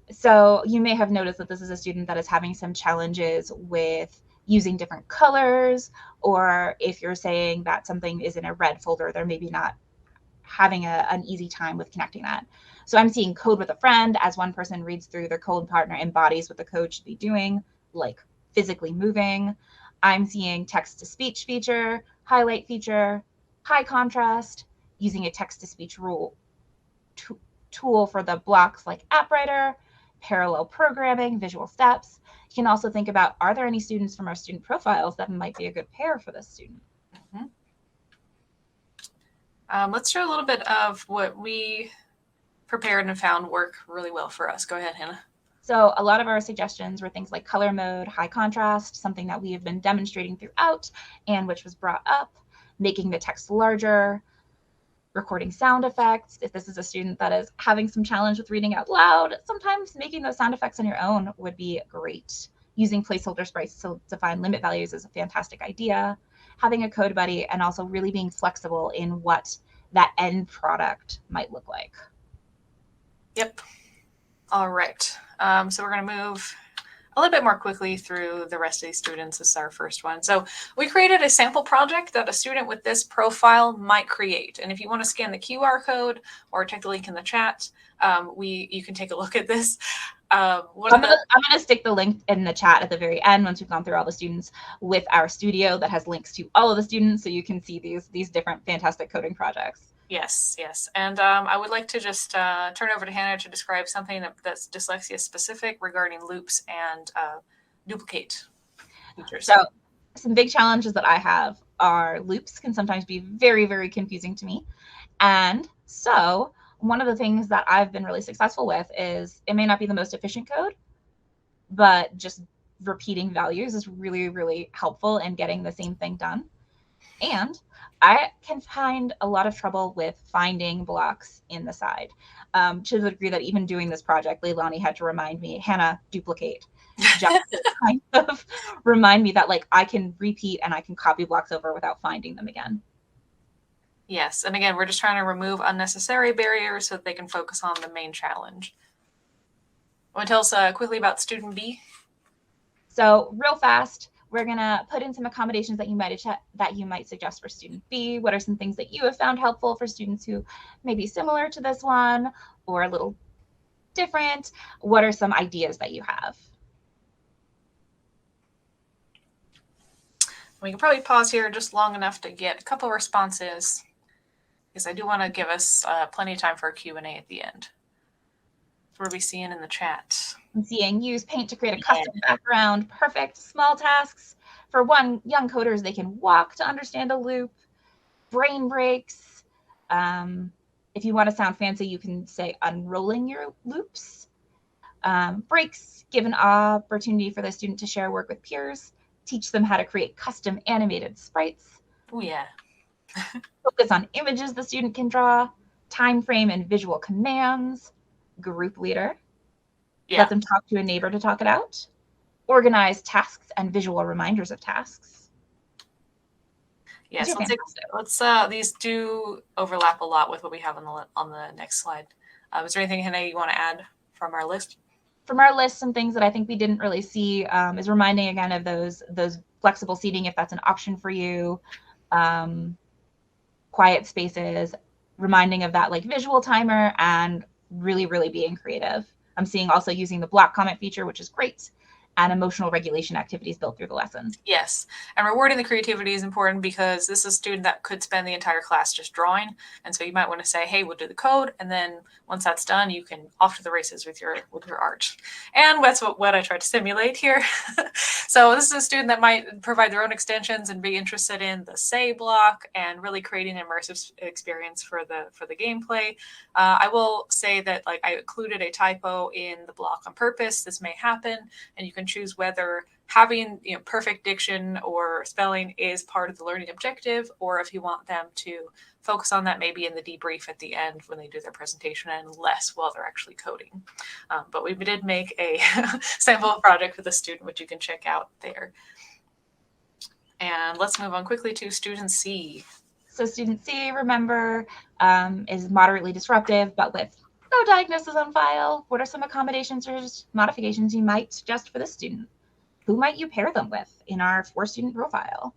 S2: So you may have noticed that this is a student that is having some challenges with using different colors, or if you're saying that something is in a red folder, they're maybe not having an easy time with connecting that. So I'm seeing code with a friend as one person reads through, their code partner embodies what the code should be doing, like physically moving. I'm seeing text-to-speech feature, highlight feature, high contrast, using a text-to-speech rule tool for the blocks like app writer, parallel programming, visual steps. You can also think about, are there any students from our student profiles that might be a good pair for this student?
S1: Mm-hmm. Let's share a little bit of what we prepared and found work really well for us. Go ahead, Hannah.
S2: So a lot of our suggestions were things like color mode, high contrast, something that we have been demonstrating throughout and which was brought up, making the text larger, recording sound effects. If this is a student that is having some challenge with reading out loud, sometimes making those sound effects on your own would be great. Using placeholder sprites to define limit values is a fantastic idea. Having a code buddy and also really being flexible in what that end product might look like.
S1: Yep. All right. So we're going to move a little bit more quickly through the rest of these students. This is our first one. So we created a sample project that a student with this profile might create. And if you want to scan the QR code or check the link in the chat, you can take a look at this. I'm
S2: gonna stick the link in the chat at the very end once we've gone through all the students with our studio that has links to all of the students, so you can see these different fantastic coding projects.
S1: Yes, yes. And I would like to just turn over to Hannah to describe something that's dyslexia specific regarding loops and duplicate features.
S2: So some big challenges that I have are loops can sometimes be very, very confusing to me. And so one of the things that I've been really successful with is, it may not be the most efficient code, but just repeating values is really, really helpful in getting the same thing done. And I can find a lot of trouble with finding blocks in the side, to the degree that even doing this project, Leilani had to remind me, Hannah, duplicate, just to kind of remind me that like I can repeat and I can copy blocks over without finding them again.
S1: Yes, and again, we're just trying to remove unnecessary barriers so that they can focus on the main challenge. Want to tell us quickly about student B?
S2: So real fast, we're gonna put in some accommodations that you might suggest for student B. What are some things that you have found helpful for students who may be similar to this one or a little different? What are some ideas that you have?
S1: We can probably pause here just long enough to get a couple responses, because I do want to give us plenty of time for a Q&A at the end. What are we seeing in the chat?
S2: I'm seeing use Paint to create a custom background. Perfect. Small tasks. For young coders, they can walk to understand a loop. Brain breaks. If you want to sound fancy, you can say unrolling your loops. Breaks give an opportunity for the student to share work with peers, teach them how to create custom animated sprites.
S1: Oh, yeah.
S2: Focus on images the student can draw, time frame and visual commands, group leader.
S1: Yeah.
S2: Let them talk to a neighbor to talk it out. Organize tasks and visual reminders of tasks.
S1: Yes, these do overlap a lot with what we have on the next slide. Is there anything, Hannah, you want to add from our list?
S2: From our list, some things that I think we didn't really see is reminding again of those flexible seating if that's an option for you. Quiet spaces, reminding of that like visual timer, and really, really being creative. I'm seeing also using the block comment feature, which is great, and emotional regulation activities built through the lesson.
S1: Yes, and rewarding the creativity is important because this is a student that could spend the entire class just drawing, and so you might want to say, hey, we'll do the code, and then once that's done, you can off to the races with your art. And that's what I tried to simulate here. So this is a student that might provide their own extensions and be interested in the say block and really creating an immersive experience for the gameplay. I will say that like I included a typo in the block on purpose. This may happen, and you can choose whether having perfect diction or spelling is part of the learning objective, or if you want them to focus on that maybe in the debrief at the end when they do their presentation and less while they're actually coding. But we did make a sample project with a student, which you can check out there. And let's move on quickly to student C.
S2: So student C, remember, is moderately disruptive, but with no diagnosis on file. What are some accommodations or modifications you might suggest for this student? Who might you pair them with in our 4-student profile?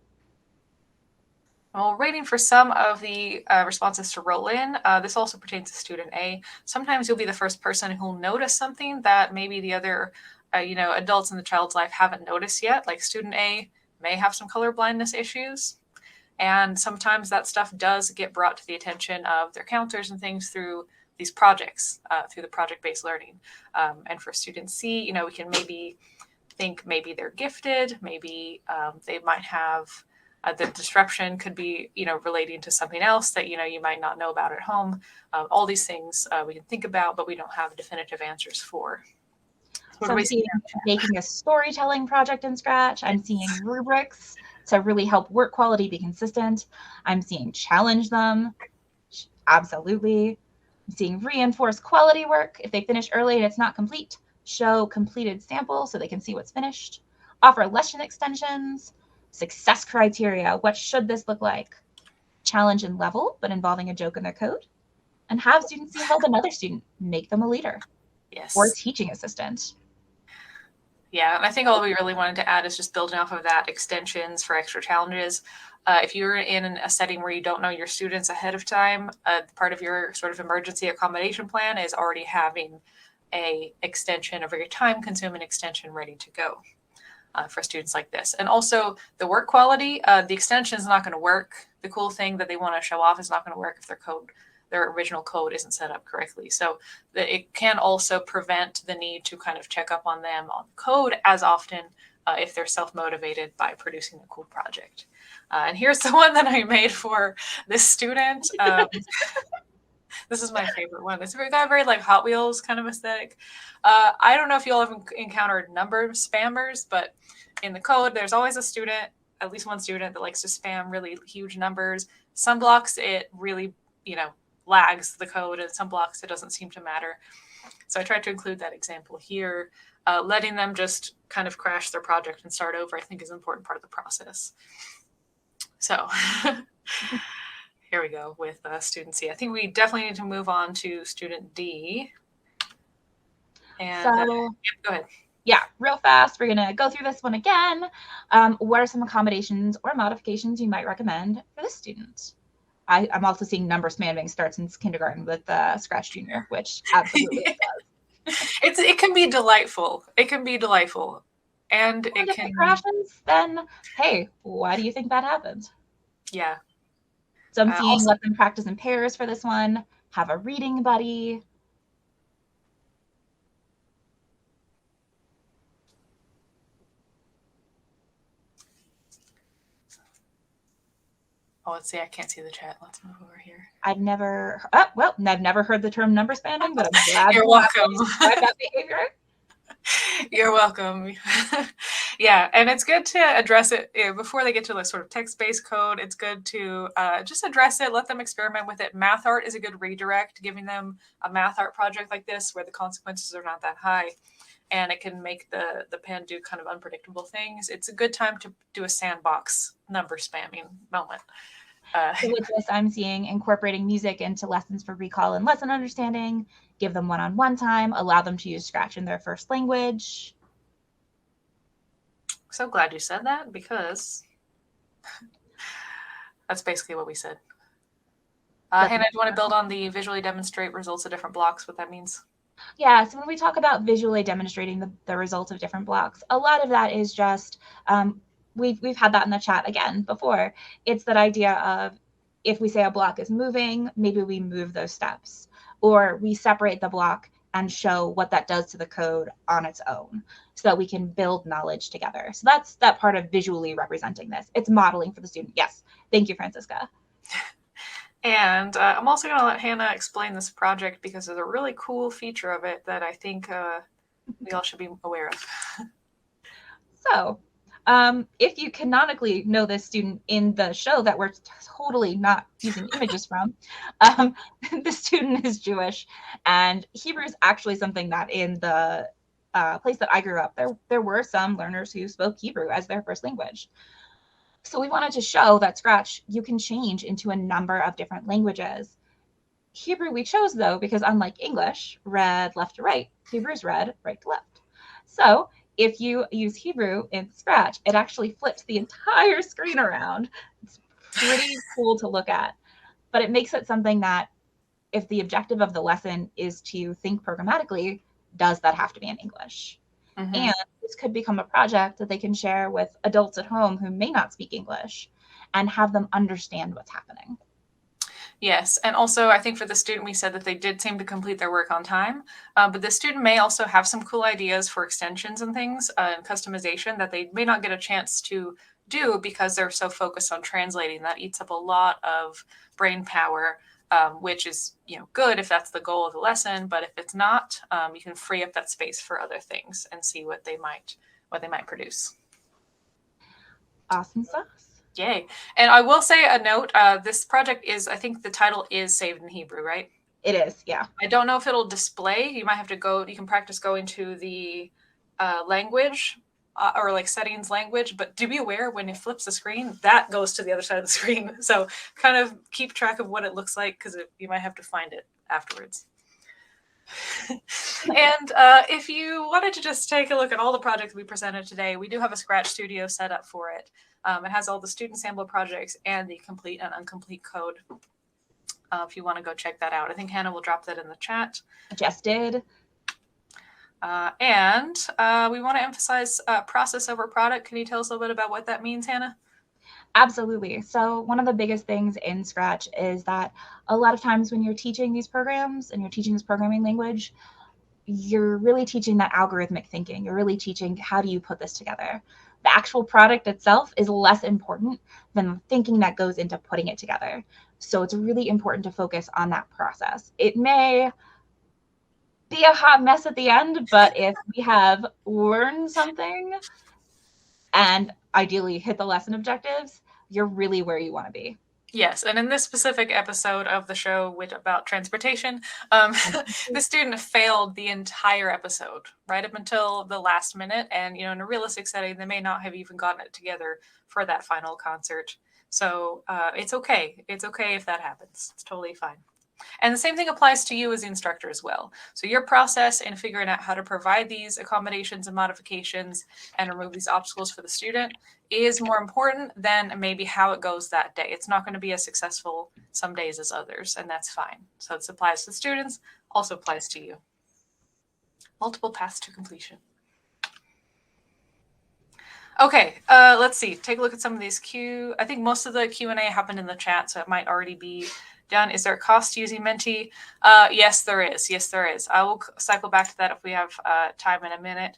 S1: Well, waiting for some of the responses to roll in. This also pertains to student A. Sometimes you'll be the first person who'll notice something that maybe the other adults in the child's life haven't noticed yet. Like student A may have some color blindness issues. And sometimes that stuff does get brought to the attention of their counselors and things through these projects, through the project-based learning. And for student C, we can maybe think maybe they're gifted, maybe they might have the disruption could be, relating to something else that, you might not know about at home. All these things we can think about, but we don't have definitive answers for.
S2: So I'm seeing making a storytelling project in Scratch. I'm seeing rubrics to really help work quality be consistent. I'm seeing challenge them. Absolutely. I'm seeing reinforce quality work. If they finish early and it's not complete, show completed sample so they can see what's finished. Offer lesson extensions. Success criteria. What should this look like? Challenge and level, but involving a joke in their code. And have students see help another student. Make them a leader.
S1: Yes.
S2: Or a teaching assistant.
S1: Yeah, and I think all we really wanted to add is just building off of that, extensions for extra challenges. If you're in a setting where you don't know your students ahead of time, part of your sort of emergency accommodation plan is already having a extension, a very time-consuming extension ready to go for students like this. And also the work quality, the extension is not going to work. The cool thing that they want to show off is not going to work if their original code isn't set up correctly. So it can also prevent the need to kind of check up on them on code as often if they're self-motivated by producing a cool project. And here's the one that I made for this student. This is my favorite one. It's got a very like Hot Wheels kind of aesthetic. I don't know if you'll ever encountered number spammers, but in the code, there's always a student, at least one student that likes to spam really huge numbers. Some blocks, it really, lags the code, and some blocks it doesn't seem to matter. So I tried to include that example here. Letting them just kind of crash their project and start over, I think, is an important part of the process. So here we go with student C. I think we definitely need to move on to student D. And go ahead.
S2: Yeah, real fast. We're going to go through this one again. What are some accommodations or modifications you might recommend for this student? I'm also seeing number spamming starts since kindergarten with ScratchJr, which absolutely does.
S1: It can be delightful. It can be delightful. And
S2: if it crashes, then hey, why do you think that happened?
S1: Yeah.
S2: So I'm seeing let them practice in pairs for this one. Have a reading buddy.
S1: Oh, let's see. I can't see the chat. Let's move over here.
S2: I've never heard the term number spamming, but I'm glad
S1: you're welcome.
S2: That behavior.
S1: You're welcome. Yeah, and it's good to address it before they get to the sort of text-based code. It's good to just address it, let them experiment with it. Math art is a good redirect, giving them a math art project like this where the consequences are not that high and it can make the pen do kind of unpredictable things. It's a good time to do a sandbox number spamming moment.
S2: So with this, I'm seeing incorporating music into lessons for recall and lesson understanding, give them one-on-one time, allow them to use Scratch in their first language.
S1: So glad you said that because that's basically what we said. Hannah, do you want to build on the visually demonstrate results of different blocks, what that means?
S2: Yeah, so when we talk about visually demonstrating the results of different blocks, a lot of that is just, we've had that in the chat again before. It's that idea of if we say a block is moving, maybe we move those steps, or we separate the block and show what that does to the code on its own so that we can build knowledge together. So that's that part of visually representing this. It's modeling for the student. Yes. Thank you, Francisca.
S1: And I'm also going to let Hannah explain this project because there's a really cool feature of it that I think we all should be aware of.
S2: So if you canonically know this student in the show that we're totally not using images from, the student is Jewish, and Hebrew is actually something that in the place that I grew up, there were some learners who spoke Hebrew as their first language. So we wanted to show that Scratch, you can change into a number of different languages. Hebrew we chose, though, because unlike English, read left to right, Hebrew is read right to left. So if you use Hebrew in Scratch, it actually flips the entire screen around. It's pretty cool to look at, but it makes it something that if the objective of the lesson is to think programmatically, does that have to be in English?
S1: Mm-hmm.
S2: And this could become a project that they can share with adults at home who may not speak English and have them understand what's happening.
S1: Yes, and also I think for the student, we said that they did seem to complete their work on time, but the student may also have some cool ideas for extensions and things and customization that they may not get a chance to do because they're so focused on translating. That eats up a lot of brain power, which is good if that's the goal of the lesson. But if it's not, you can free up that space for other things and see what they might produce.
S2: Awesome sauce.
S1: Yay. And I will say a note, this project is, I think the title is saved in Hebrew, right?
S2: It is, yeah.
S1: I don't know if it'll display. You might have to go, you can practice going to the language or like settings language, but do be aware when it flips the screen, that goes to the other side of the screen. So kind of keep track of what it looks like because you might have to find it afterwards. And if you wanted to just take a look at all the projects we presented today, we do have a Scratch Studio set up for it. It has all the student sample projects and the complete and incomplete code. If you want to go check that out, I think Hannah will drop that in the chat.
S2: Just did.
S1: And we want to emphasize process over product. Can you tell us a little bit about what that means, Hannah?
S2: Absolutely. So one of the biggest things in Scratch is that a lot of times when you're teaching these programs and you're teaching this programming language, you're really teaching that algorithmic thinking. You're really teaching how do you put this together. The actual product itself is less important than the thinking that goes into putting it together. So it's really important to focus on that process. It may be a hot mess at the end, but if we have learned something and ideally hit the lesson objectives, you're really where you want to be.
S1: Yes, and in this specific episode of the show about transportation, the student failed the entire episode right up until the last minute. And, in a realistic setting, they may not have even gotten it together for that final concert. So it's okay. It's okay if that happens. It's totally fine. And the same thing applies to you as the instructor as well. So your process in figuring out how to provide these accommodations and modifications and remove these obstacles for the student is more important than maybe how it goes that day. It's not going to be as successful some days as others, and that's fine. So it applies to students, also applies to you. Multiple paths to completion. Okay, let's see. Take a look at some of these I think most of the Q&A happened in the chat, so it might already be done. Is there a cost to using Menti? Yes, there is. Yes, there is. I will cycle back to that if we have time in a minute.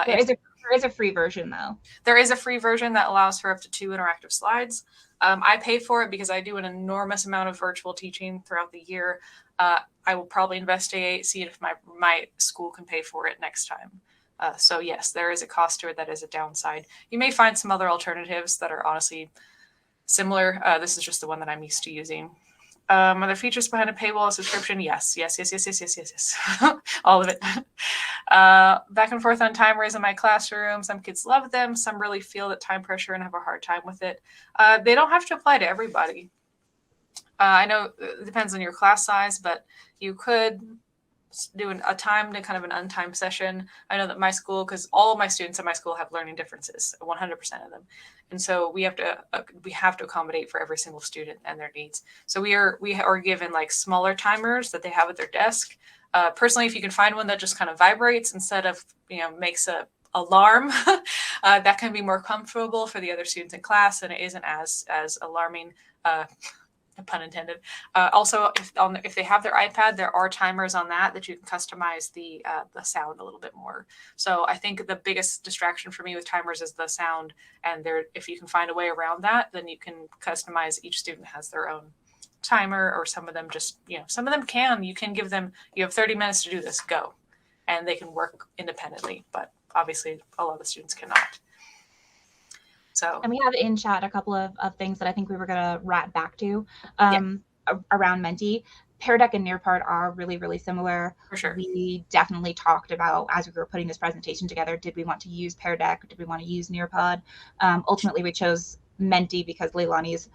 S2: There is a free version, though.
S1: There is a free version that allows for up to 2 interactive slides. I pay for it because I do an enormous amount of virtual teaching throughout the year. I will probably investigate, see if my school can pay for it next time. So yes, there is a cost to it. That is a downside. You may find some other alternatives that are honestly similar. This is just the one that I'm used to using. Are there features behind a paywall subscription? Yes. All of it. Back and forth on timers in my classroom. Some kids love them. Some really feel that time pressure and have a hard time with it. They don't have to apply to everybody. I know it depends on your class size, but you could do a timed and kind of an untimed session. I know that my school, because all of my students in my school have learning differences, 100% of them, and so we have to accommodate for every single student and their needs. So we are given like smaller timers that they have at their desk. Personally, if you can find one that just kind of vibrates instead of makes a alarm, that can be more comfortable for the other students in class, and it isn't as alarming. Pun intended. Also, if they have their iPad, there are timers on that you can customize the sound a little bit more. So I think the biggest distraction for me with timers is the sound, and if you can find a way around that, then you can customize. Each student has their own timer, or some of them some of them you can give them, you have 30 minutes to do this, go, and they can work independently. But obviously, a lot of students cannot. So,
S2: and we have in chat a couple of things that I think we were going to rat back to around Menti. Pear Deck and Nearpod are really, really similar.
S1: For sure.
S2: We definitely talked about, as we were putting this presentation together, did we want to use Pear Deck? Did we want to use Nearpod? Ultimately, we chose Menti because Leilani's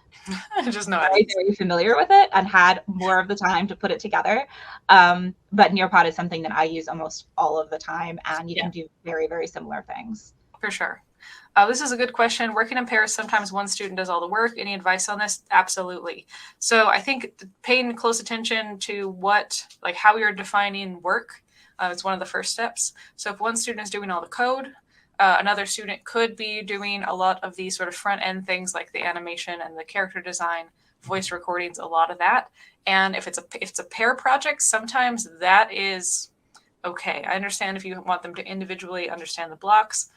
S1: just know
S2: very familiar with it and had more of the time to put it together. But Nearpod is something that I use almost all of the time, and you can do very, very similar things.
S1: For sure. This is a good question. Working in pairs, sometimes one student does all the work. Any advice on this? Absolutely. So I think paying close attention to how you're defining work is one of the first steps. So if one student is doing all the code, another student could be doing a lot of these sort of front end things like the animation and the character design, voice recordings, a lot of that. And if it's a pair project, sometimes that is okay. I understand if you want them to individually understand the blocks.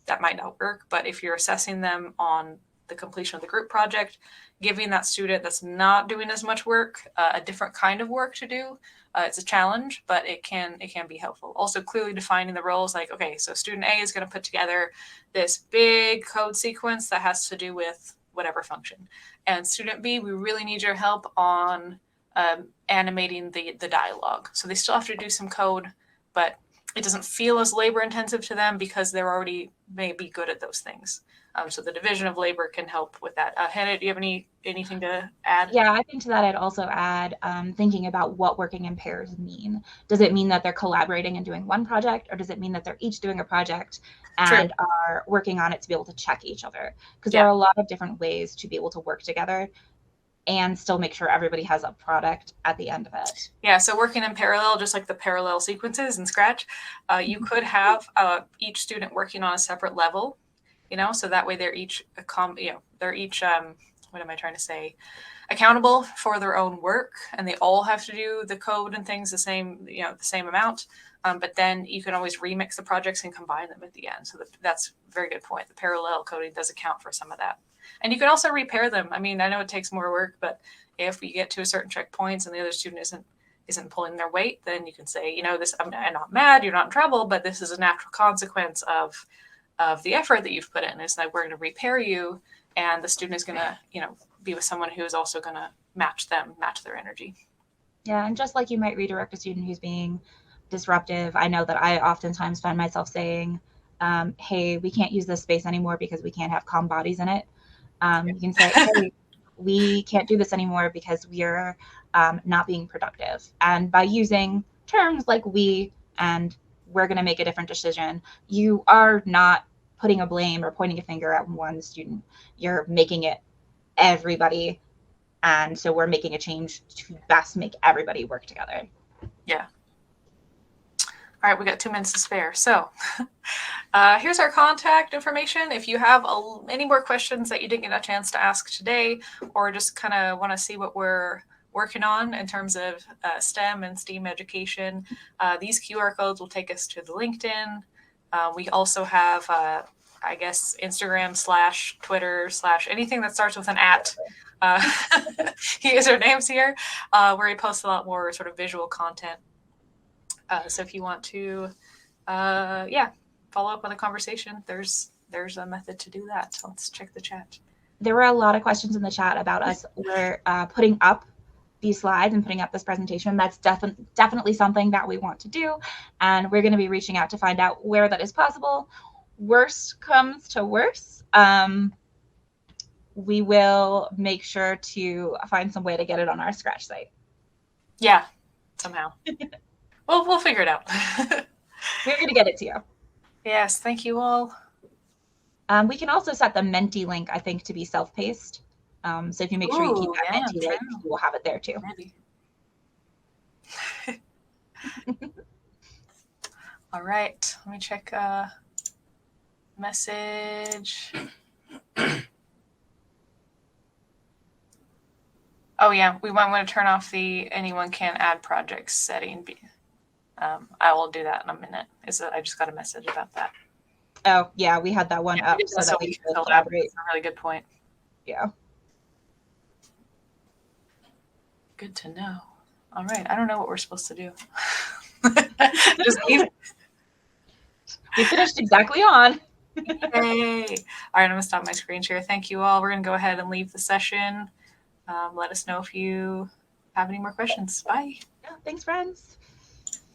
S1: That might not work, but if you're assessing them on the completion of the group project, giving that student that's not doing as much work a different kind of work to do, it's a challenge, but it can be helpful. Also, clearly defining the roles, like, okay, so student A is going to put together this big code sequence that has to do with whatever function, and student B, we really need your help on animating the dialogue. So they still have to do some code, but it doesn't feel as labor intensive to them because they're already maybe good at those things. So the division of labor can help with that. Hannah, do you have anything to add?
S2: Yeah, I think to that I'd also add thinking about what working in pairs mean. Does it mean that they're collaborating and doing one project, or does it mean that they're each doing a project and are working on it to be able to check each other? Because there are a lot of different ways to be able to work together and still make sure everybody has a product at the end of it.
S1: Yeah, so working in parallel, just like the parallel sequences in Scratch, you could have each student working on a separate level, so that way they're each, what am I trying to say, accountable for their own work, and they all have to do the code and things the same amount. But then you can always remix the projects and combine them at the end. So that's a very good point. The parallel coding does account for some of that. And you can also repair them. I mean, I know it takes more work, but if we get to a certain checkpoints and the other student isn't pulling their weight, then you can say, this, I'm not mad, you're not in trouble, but this is a natural consequence of the effort that you've put in. It's like, we're going to repair you, and the student is going to, be with someone who is also going to match their energy.
S2: Yeah, and just like you might redirect a student who's being disruptive, I know that I oftentimes find myself saying, hey, we can't use this space anymore because we can't have calm bodies in it. You can say, hey, we can't do this anymore because we're not being productive. And by using terms like we and we're going to make a different decision, you are not putting a blame or pointing a finger at one student. You're making it everybody. And so we're making a change to best make everybody work together.
S1: Yeah. All right, we got 2 minutes to spare. So here's our contact information. If you have any more questions that you didn't get a chance to ask today, or just kind of want to see what we're working on in terms of STEM and STEAM education, these QR codes will take us to the LinkedIn. We also have, Instagram / Twitter / anything that starts with an @ usernames here, where we post a lot more sort of visual content. So if you want to yeah, follow up on the conversation. There's a method to do that. So let's check the chat.
S2: There were a lot of questions in the chat about us. We're putting up these slides and putting up this presentation. That's definitely something that we want to do. And we're going to be reaching out to find out where that is possible. Worst comes to worst, we will make sure to find some way to get it on our Scratch site.
S1: Yeah, somehow. We'll figure it out.
S2: We're going to get it to you.
S1: Yes, thank you all.
S2: We can also set the Menti link, I think, to be self-paced. So if you make sure you keep that Menti link, you will have it there too.
S1: Maybe. All right, let me check message. Oh yeah, we might want to turn off the anyone can add projects setting. I will do that in a minute. I just got a message about that.
S2: Oh yeah, we had that one up so that we could collaborate.
S1: That's a really good point.
S2: Yeah.
S1: Good to know. All right, I don't know what we're supposed to do.
S2: We finished exactly on.
S1: Yay! All right, I'm gonna stop my screen share. Thank you all. We're gonna go ahead and leave the session. Let us know if you have any more questions. Bye.
S2: Yeah, thanks, friends.